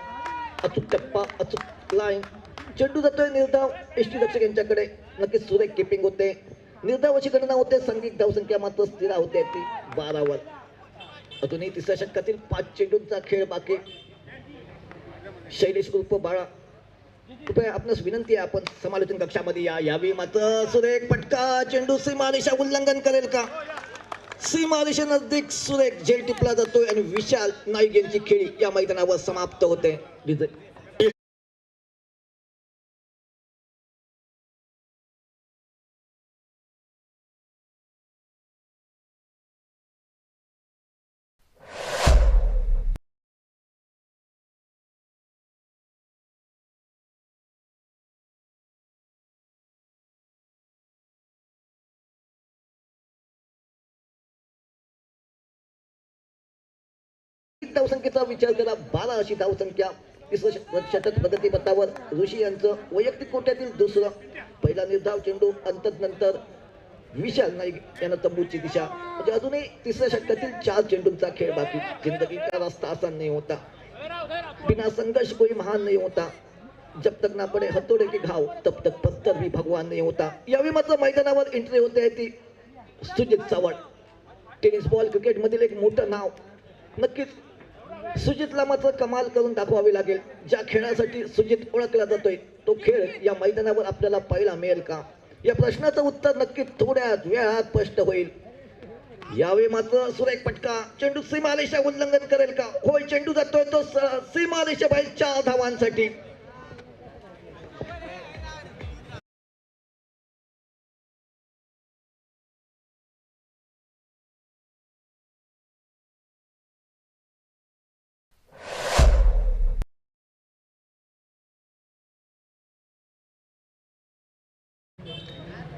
अचूक टप्पा, अचूक लाईन. चेंडू जातोय निर्धाव. एसटी रक्षक यांच्याकडे. नक्कीच सुरेख किपिंग होते. निर्धावाची गणना होते. सांघिक धावसंख्या मात्र स्थिर होते ती 12 वर. अजूनही तिसऱ्या षटकातील 5 चेंडूंचा खेळ बाकी. शैलेश उर्फ बाळा कृपया आपणास विनंती आहे, आपण समालोचन कक्षामध्ये यावेळी मात्र सुरेख फटका. चेंडू सीमारेषा उल्लंघन करेल का? सीमारेषा नजदीक सुरेख झेल टिपला जातोय आणि विशाल नाईक यांची खेळी या मैदानावर समाप्त होते. धावसंख्येचा विचार करा. 12 अशी धावसंख्या. तिसरं षटक प्रगतीपथावर ऋषी यांचं. वैयक्तिक कोट्यातील दुसरं. पहिला निर्धाव चेंडू. नंतर विशाल नाईक यांना तंबूची दिशा. म्हणजे अजूनही तिसऱ्या षटकातील 4 चेंडूंचा खेळ बाकी. जिंदगी का रास्ता आसान नहीं होता. बिना संघर्ष कोई महान नहीं होता. जब तक ना पडे हथोड़े के घाव तब तक पत्थर भी भगवान नहीं होता. यावेळी मात्र मैदानावर एंट्री होते ती सुजित सावळ. टेनिस बॉल क्रिकेट मधील एक मोठं नाव. नक्कीच सुजितला मात्र कमाल करून दाखवावी लागेल. ज्या खेळासाठी सुजित ओळखला जातोय तो खेळ या मैदानावर आपल्याला पाहायला मिळेल का? या प्रश्नाचं उत्तर नक्की थोड्याच वेळात स्पष्ट होईल. यावेळी मात्र सुरेख फटका. चेंडू सीमारेषा उल्लंघन करेल का? होय, चेंडू जातोय तो सीमारेषा बाहेर 4 धावांसाठी.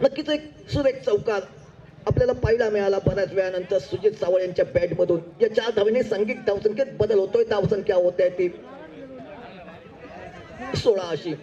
नक्कीच एक सुरेख चौकार आपल्याला पाहायला मिळाला बऱ्याच वेळानंतर सुजित सावळ यांच्या बॅट मधून. या 4 धावेने सांघिक धावसंख्येत बदल होतोय. धावसंख्या होते ती 16 अशी.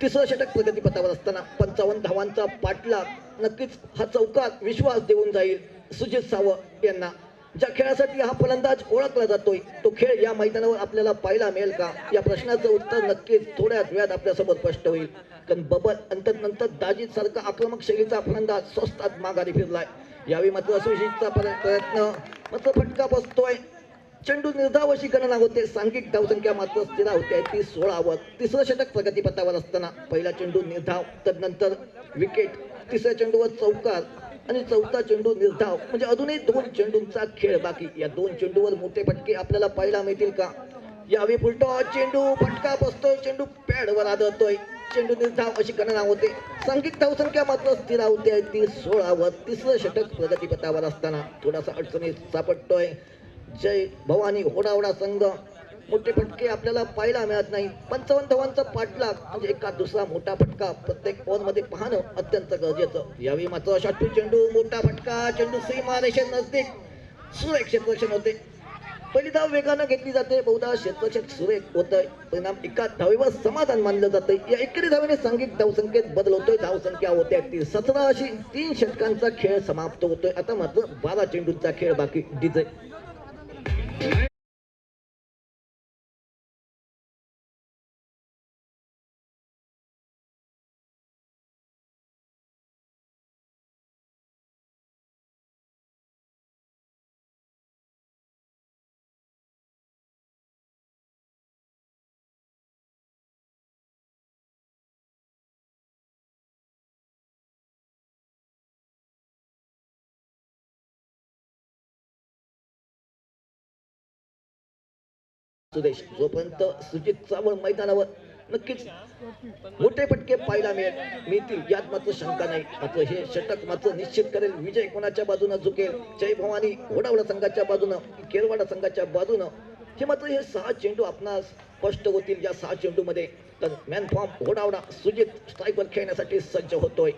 तिसरं षटक प्रगतीपथावर असताना 55 धावांचा पाठलाग. नक्कीच हा चौकार विश्वास देऊन जाईल सुजित सावळ यांना. ज्या खेळासाठी हा फलंदाज ओळखला जातोय तो खेळ या मैदानावर आपल्याला पाहायला मिळेल का? या प्रश्नाचं उत्तर नक्कीच थोड्याच वेळात आपल्यासोबत स्पष्ट होईल. कारण बबल नंतर दाजीत सारखा आक्रमक शैलीचा फलंदाज स्वस्तात माघारी फिरलाय. यावेळी मात्र सुशितचा प्रयत्न मात्र फटका बसतोय. चेंडू निर्धाव अशी गणना होते. सांघिक धावसंख्या मात्र स्थिर होते ती 16 वर. तिसरं षटक प्रगतीपथावर असताना पहिला चेंडू निर्धाव, तदनंतर विकेट. तिसऱ्या चेंडूवर चौकार आणि चौथा चेंडू निर्धाव. म्हणजे अजूनही 2 चेंडूंचा खेळ बाकी. या 2 चेंडूवर मोठे फटके आपल्याला पाहायला मिळतील का? यावेळी फुलटॉ चेंडू फटका बसतोय, चेंडू पॅडवर आदळतोय, चेंडू निर्धाव अशी गणना होते. सांघिक धावसंख्या मात्र स्थिरावती आहे ती 16 वर. तिसरं षटक प्रगतीपथावर असताना थोडासा अडचणीत सापडतोय जय भवानी होडावडा संघ. मोठे फटके आपल्याला पाहायला मिळत नाही. 55 धावांचा पाठलाग म्हणजे एका दुसरा मोठा फटका प्रत्येक ओव्हरमध्ये पाहणं अत्यंत गरजेचं. यावेळी मात्र षटू चेंडू मोठा फटका, चेंडू सीमा रेषे नजदीक सुरेख क्षेत्ररक्षण होते. पहिली धाव वेगानं घेतली जाते, बहुधा क्षेत्ररक्षक सुरेख होतंय. परिणाम एका धावेवर समाधान मानलं जातंय. या एकेरी धावेने सांघिक धावसंख्येत बदल होतोय. धावसंख्या होते ती 17 अशी. 3 षटकांचा खेळ समाप्त होतोय. आता मात्र 12 चेंडूंचा खेळ बाकी. डीजे सुदेश जोपर्यंत सुजित चावळ मैदानावर नक्कीच मोठे फटके पाहायला मिळतील यात मात्र शंका नाही. मात्र हे षटक मात्र निश्चित करेल विजय कोणाच्या बाजूने झुकेल. जय भवानी होडावडा संघाच्या बाजूनं, केरवाडा संघाच्या बाजूनं. हे मात्र हे 6 चेंडू आपणास स्पष्ट होतील. या 6 चेंडूमध्ये तर मॅन फॉर्म होडावडा सुजित स्ट्राईकवर खेळण्यासाठी सज्ज होतोय.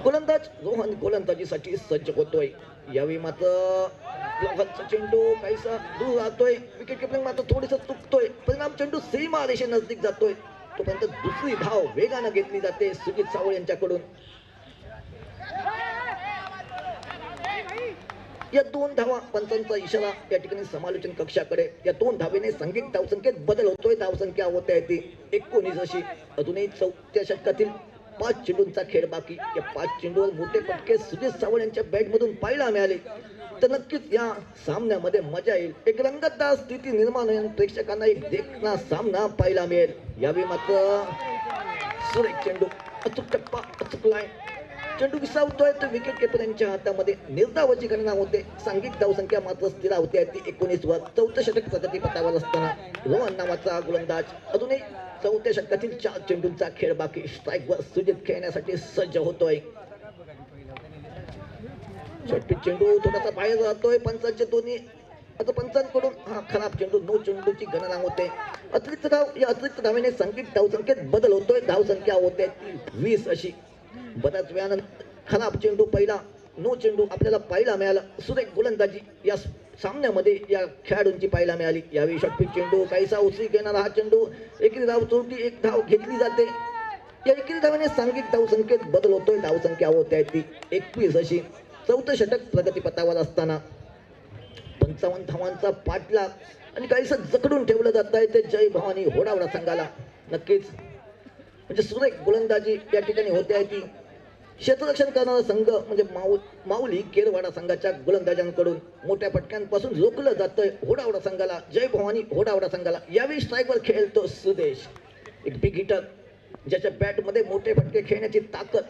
गोलंदाज रोहन गोलंदाजीसाठी सज्ज होतोय. यावेळी मात्र लोहांचा चेंडू काहीसा दूर राहतोय. विकेट किपिंग मात्र थोडीस चुकतोय. परिणाम चेंडू सीमा रेषे नजदीक जातोय. तोपर्यंत दुसरी धाव वेगानं घेतली जाते सुजित सावळ यांच्याकडून. या 2 धावा पंचांचा इशारा या ठिकाणी समालोचन कक्षाकडे. या 2 धावेने सांघिक धावसंख्येत बदल होतोय. धावसंख्या होते ती 19 अशी. अजूनही 4थ्या षटकातील 5 चेंडूंचा खेळ बाकी. या 5 चेंडूवर मोठे फटके सुजित सावळ यांच्या बॅटमधून पाहायला मिळाले तर नक्कीच या सामन्यामध्ये मजा येईल. एक रंगतदार स्थिती निर्माण होईल. प्रेक्षकांना एक देखणा सामना पाहायला मिळेल. यावेळी मात्र सुरेख चेंडू, अचूक टप्पा, अचूक लाईन. चेंडू विसावतोय तर विकेट किपर यांच्या हातामध्ये निर्धावाची गणना होते. सांघिक धावसंख्या मात्र स्थिर होते ती 19 वर. 4थं षटक प्रगतीपथावर असताना रोहन नावाचा गोलंदाज अजूनही 4थ्या षटकातील 4 चेंडूंचा खेळ बाकी. स्ट्राईकवर सुजित खेळण्यासाठी सज्ज होतोय. षटू चेंडू थोडासा बाहेर जातोय. पंचांचे दोन्ही आता पंचांकडून हा खराब चेंडू. 9 चेंडूची गणना होते. अतिरिक्त धाव, या अतिरिक्त धावेने सांघिक धावसंख्येत बदल होतोय. धावसंख्या होते 20 अशी. बऱ्याच वेळानं खराब चेंडू पहिला 9 चेंडू आपल्याला पाहायला मिळाला. सुरेख गोलंदाजी या सामन्यामध्ये या खेळाडूंची पाहायला मिळाली. यावेळी षटपी चेंडू काहीसा उसळी घेणारा हा चेंडू. एकेरी धाव चोरटी, 1 धाव घेतली जाते. या एकेरी धावेने सांघिक धावसंख्येत बदल होतोय. धावसंख्या होते ती 21 अशी. 4थं षटक प्रगतीपथावर असताना 55 धावांचा पाठलाग आणि काहीसं जकडून ठेवलं जात आहे ते जय भवानी होडावडा संघाला. नक्कीच म्हणजे सुरेख गोलंदाजी या ठिकाणी होते आहे ती. क्षेत्ररक्षण करणारा संघ म्हणजे माऊली केरवाडा संघाच्या गोलंदाजांकडून मोठ्या फटक्यांपासून रोखलं जातंय होडावडा संघाला, जय भवानी होडावडा संघाला. यावेळी स्ट्राईकवर खेळतो सुदेश, एक बिग हिटर ज्याच्या बॅटमध्ये मोठे फटके खेळण्याची ताकद.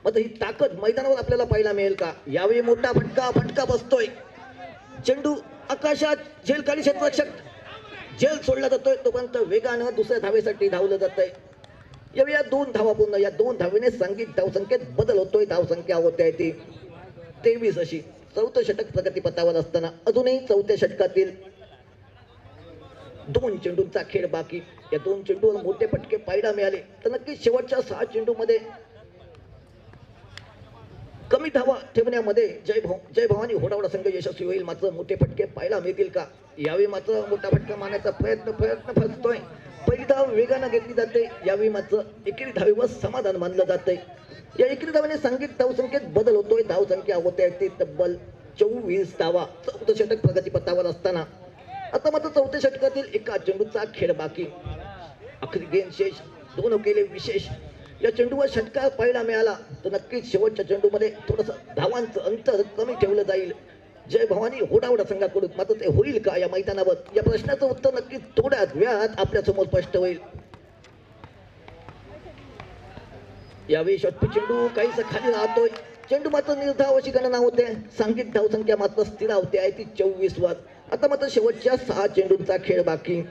मात्र ही ताकद मैदानावर आपल्याला पाहायला मिळेल का? यावेळी मोठा फटका बसतोय. चेंडू आकाशात, झेल खाली, क्षेत्ररक्षक झेल सोडला जातोय. तोपर्यंत वेगानं दुसऱ्या धावेसाठी धावलं जातंय. यावेळी या 2 धावा पूर्ण. या 2 धावेने सांघिक धावसंख्येत बदल होतोय. धावसंख्या होते ती 23 अशी. 4थं षटक प्रगतीपथावर असताना अजूनही 4थ्या षटकातील 2 चेंडूंचा खेळ बाकी. या 2 चेंडूवर मोठे फटके पाहायला मिळाले तर नक्कीच शेवटच्या 6 चेंडूमध्ये कमी धावा ठेवण्यामध्ये जय भवानी होडावडा संघ यशस्वी होईल. मात्र मोठे फटके पाहायला मिळतील का? यावेळी मात्र मोठा फटका मारण्याचा प्रयत्न फसतोय. पहिली धाव वेगानं घेतली जाते. यावेळी मात्र एकेरी धावेवर समाधान मानलं जातंय. या एकेरी धावेने सांघिक धावसंख्येत बदल होतोय. धावसंख्या होते ती तब्बल 24 धावा. 4थं षटक प्रगतीपथावर असताना आता मात्र 4थ्या षटकातील 1 चेंडूचा खेळ बाकी. आखरी गेंद शेष, 2 केले विशेष. या चेंडूवर षटकार पाहायला मिळाला तर नक्कीच शेवटच्या चेंडूमध्ये थोडंसं धावांचं अंतर कमी ठेवलं जाईल जय भवानी होडावडा संघाकडून. मात्र ते होईल का या मैदानावर? या प्रश्नाचं उत्तर नक्कीच थोड्याच वेळात आपल्या समोर स्पष्ट होईल. यावेळी षटपी चेंडू काहीसा खाली राहतोय. चेंडू मात्र निर्धाव अशी गणना होते. सांघिक धावसंख्या मात्र स्थिर होते आहे ती 24 वर. आता मात्र शेवटच्या 6 चेंडूंचा खेळ बाकी.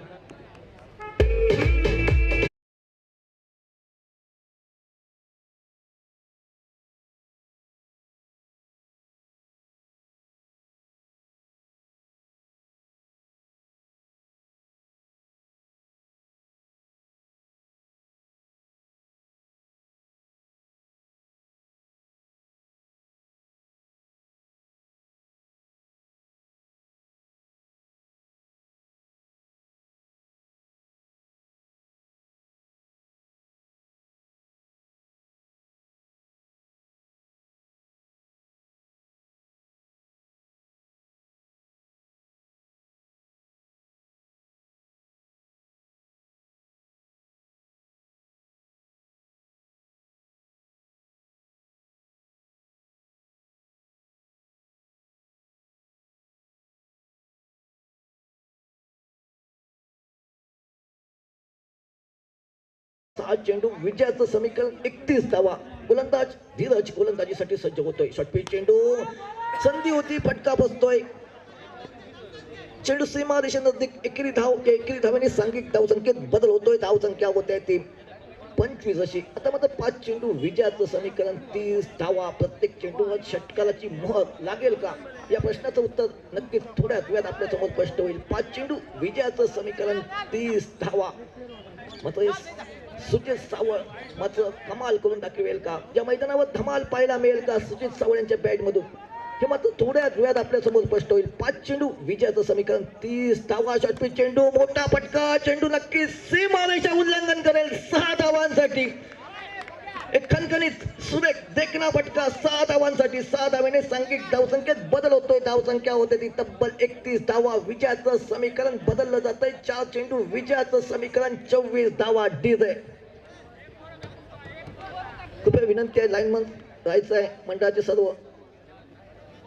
सहा चेंडू विजयाचं समीकरण 31 धावा. गोलंदाज धीरज गोलंदाजीसाठी सज्ज होतोय. षटपी चेंडू संधी होती, फटका बसतोय. चेंडू सीमा रेषेनजदीक एकेरी धावेने सांघिक धावसंख्येत बदल होतोय. धावसंख्या होते ती 25 अशी. आता मात्र 5 चेंडू विजयाचं समीकरण 30 धावा. प्रत्येक चेंडूवर षटकाराची मोहर लागेल का या प्रश्नाचं उत्तर नक्कीच थोड्याच वेळात आपल्या समोर स्पष्ट होईल. 5 चेंडू विजयाचं समीकरण 30 धावा. मात्र सुजित सावळ मात्र कमाल करून दाखवेल का, या मैदानावर धमाल पाहायला मिळेल का सुजित सावळ यांच्या बॅट मधून, हे मात्र थोड्याच वेळात आपल्या समोर स्पष्ट होईल. 5 चेंडू विजयाचं समीकरण 30 धावा. षटपी चेंडू मोठा फटका. चेंडू नक्की सीमारेषा उल्लंघन करेल 6 धावांसाठी. एक खणखणीत सुरेख देखना फटका 6 धावांसाठी. 6 धावेने सांघिक धावसंख्येत बदल होतोय. धावसंख्या होते ती तब्बल 31 धावा. विजयाचं समीकरण बदललं जातंय. 4 चेंडू विजयाचं समीकरण 24 धावा. डीजे कृपया विनंती आहे, लाईनमन राहायचं आहे. मंडळाचे सर्व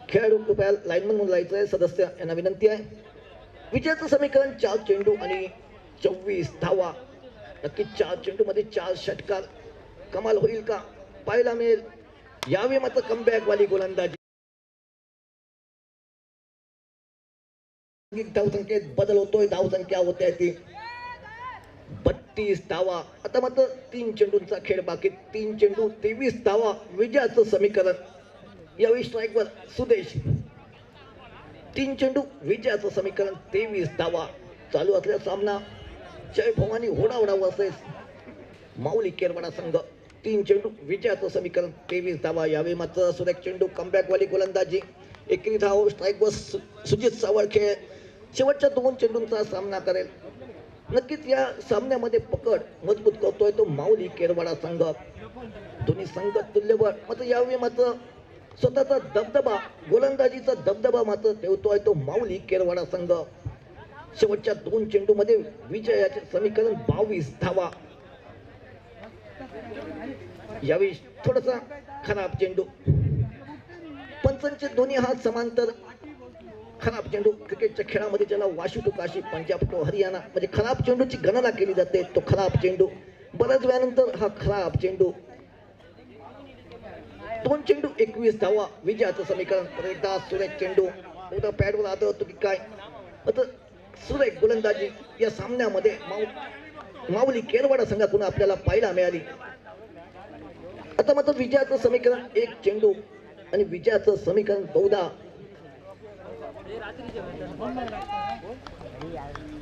खेळाडू कृपया लाईनमन म्हणून राहायचं आहे. सदस्य यांना विनंती आहे. विजयाचं समीकरण 4 चेंडू आणि 24 धावा. नक्की 4 चेंडू मध्ये 4 षटकार. कमाल होईल का पाहायला मिळेल. यावेळी मात्र कमबॅक वाली गोलंदाजी. धावसंख्येत बदल होतोय. धावसंख्या होते ती 32 धावा. आता मात्र 3 चेंडूंचा खेळ बाकी. 3 चेंडू 23 धावा. विजयाचं समीकरण. यावेळी स्ट्राईकवर सुदेश. 3 चेंडू विजयाचं समीकरण 23 धावा. चालू असलेला सामना जय भवानी होडावडा वर्सेस माऊली केरवाडा संघ. 3 चेंडू विजयाचं समीकरण 23 धावा. यावेळी मात्र सुरेख चेंडू कमबॅक वाली गोलंदाजी. एकेरी धाव. स्ट्राईकवर सुजित सावळ खेळ. शेवटच्या 2 चेंडूंचा सामना करेल. नक्कीच या सामन्यामध्ये पकड मजबूत करतोय तो माऊली केरवाडा संघ. दोन्ही संघ तुल्यबळ. मात्र यावेळी मात्र स्वतःचा दबदबा, गोलंदाजीचा दबदबा मात्र ठेवतोय तो माऊली केरवाडा संघ. शेवटच्या 2 चेंडू मध्ये विजयाचे समीकरण 22 धावा. यावेळी थोडासा खराब चेंडू. पंचांचे दोन्ही हात समांतर. खराब चेंडू क्रिकेटच्या खेळामध्ये ज्याला वाशी टू काशी, पंजाब टू हरियाणा म्हणजे खराब चेंडूची गणना केली जाते. तो खराब चेंडू. बऱ्याच वेळानंतर हा खराब चेंडू. 2 चेंडू 21 धावा. विजयाचं समीकरण. परत एकदा सुरेख चेंडू. मोठा पॅडवर आदळतो की काय. आता सुरेख गोलंदाजी या सामन्यामध्ये माऊली केरवाडा संघातून आपल्याला पाहायला मिळाली. आता मात्र विजयाचं समीकरण 1 चेंडू आणि विजयाचं समीकरण 14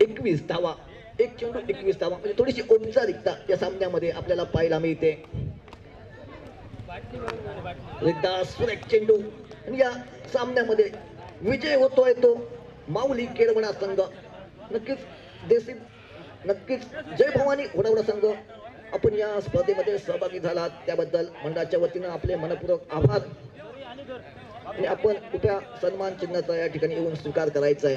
21 धावा. 1 चेंडू 21 धावा म्हणजे थोडीशी औपचारिकता या सामन्यामध्ये आपल्याला पाहायला मिळते. एकदा सुरेख चेंडू आणि या सामन्यामध्ये विजय होतोय तो माऊली केरवाडा संघ. नक्कीच जय भवानी होडावडा संघ आपण या स्पर्धेमध्ये सहभागी झालात त्याबद्दल मंडळाच्या वतीनं आपले मनपूर्वक आभार. आणि आपण कुठल्या सन्मान चिन्हाचा या ठिकाणी येऊन स्वीकार करायचा आहे.